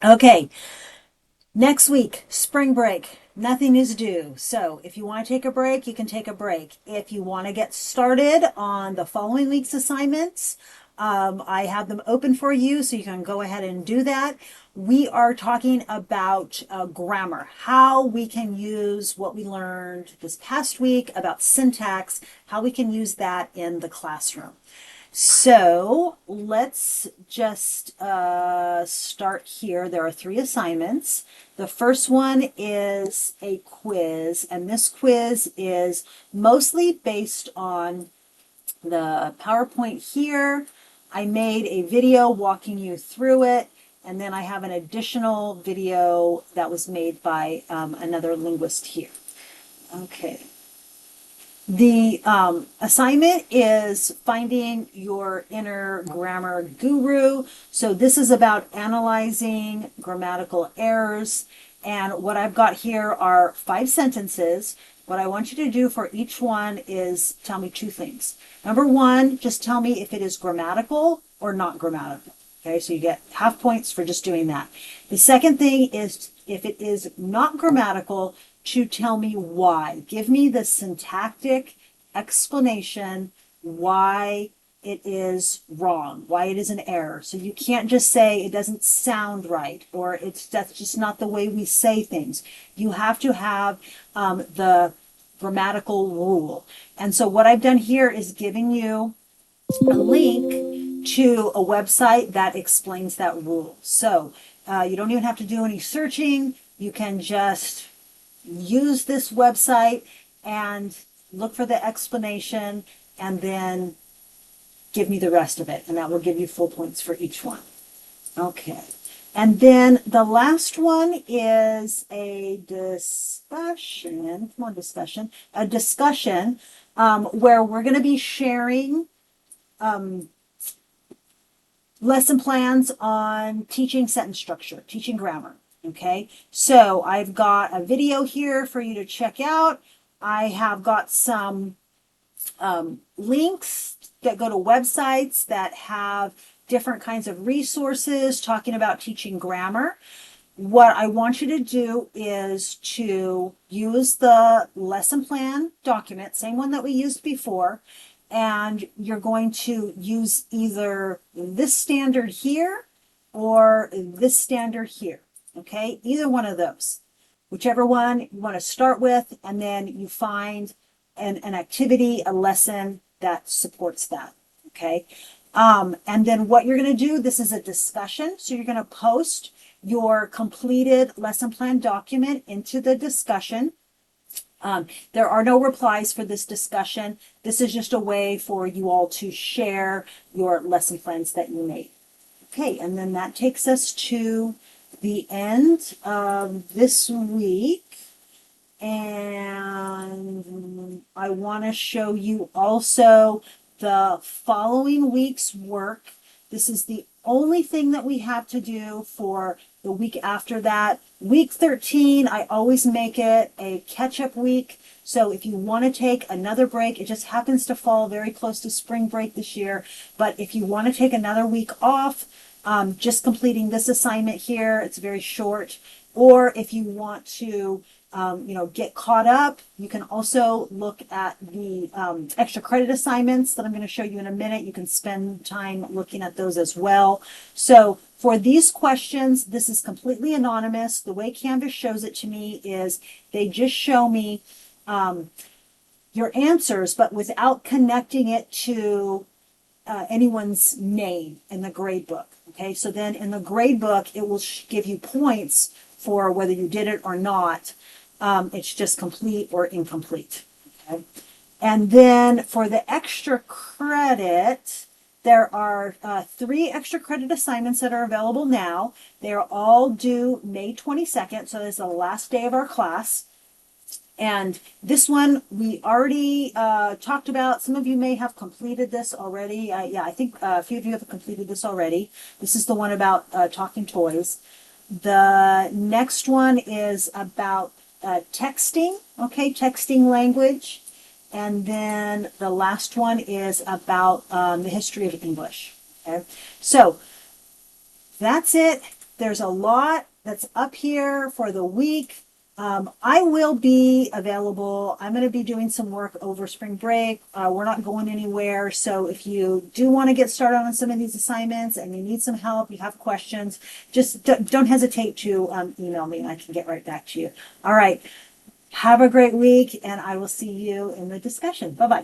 Okay, next week, spring break. Nothing is due. So if you want to take a break, you can take a break. If you want to get started on the following week's assignments, I have them open for you, so you can go ahead and do that. We are talking about grammar, how we can use what we learned this past week about syntax, how we can use that in the classroom. So let's just start here. There are three assignments. The first one is a quiz, and this quiz is mostly based on the PowerPoint here. I made a video walking you through it, and then I have an additional video that was made by another linguist here. Okay. The assignment is finding your inner grammar guru. So this is about analyzing grammatical errors. And what I've got here are 5 sentences. What I want you to do for each one is tell me two things. Number one, just tell me if it is grammatical or not grammatical. Okay, so you get half points for just doing that. The second thing is if it is not grammatical, to tell me why. Give me the syntactic explanation why it is wrong, why it is an error. So you can't just say it doesn't sound right, or that's just not the way we say things. You have to have the grammatical rule. And so what I've done here is giving you a link to a website that explains that rule. So you don't even have to do any searching. You can just use this website and look for the explanation and then give me the rest of it. And that will give you full points for each one. Okay. And then the last one is a discussion. Come on, discussion. A discussion where we're going to be sharing lesson plans on teaching sentence structure, teaching grammar. Okay, so I've got a video here for you to check out. I have got some links that go to websites that have different kinds of resources talking about teaching grammar. What I want you to do is to use the lesson plan document, same one that we used before, and you're going to use either this standard here or this standard here. Okay, either one of those, whichever one you want to start with, and then you find an activity, a lesson that supports that. Okay, and then what you're going to do, this is a discussion, so you're going to post your completed lesson plan document into the discussion. There are no replies for this discussion. This is just a way for you all to share your lesson plans that you made. Okay, and then that takes us to the end of this week. And I want to show you also the following week's work. This is the only thing that we have to do for the week after that. Week 13, I always make it a catch-up week. So if you want to take another break, it just happens to fall very close to spring break this year. But if you want to take another week off, just completing this assignment here, it's very short. Or if you want to get caught up, you can also look at the extra credit assignments that I'm going to show you in a minute. You can spend time looking at those as well. So for these questions, this is completely anonymous. The way Canvas shows it to me is they just show me your answers, but without connecting it to anyone's name in the grade book. Okay, so then in the grade book, it will give you points for whether you did it or not. It's just complete or incomplete. Okay, and then for the extra credit, there are 3 extra credit assignments that are available now. They are all due May 22nd, so this is the last day of our class. And this one we already talked about. Some of you may have completed this already. Yeah, I think a few of you have completed this already. This is the one about talking toys. The next one is about texting, okay, texting language. And then the last one is about the history of English. Okay, so that's it. there's a lot that's up here for the week. I will be available. I'm going to be doing some work over spring break. We're not going anywhere. So if you do want to get started on some of these assignments and you need some help, you have questions, just don't hesitate to email me and I can get right back to you. All right. Have a great week and I will see you in the discussion. Bye-bye.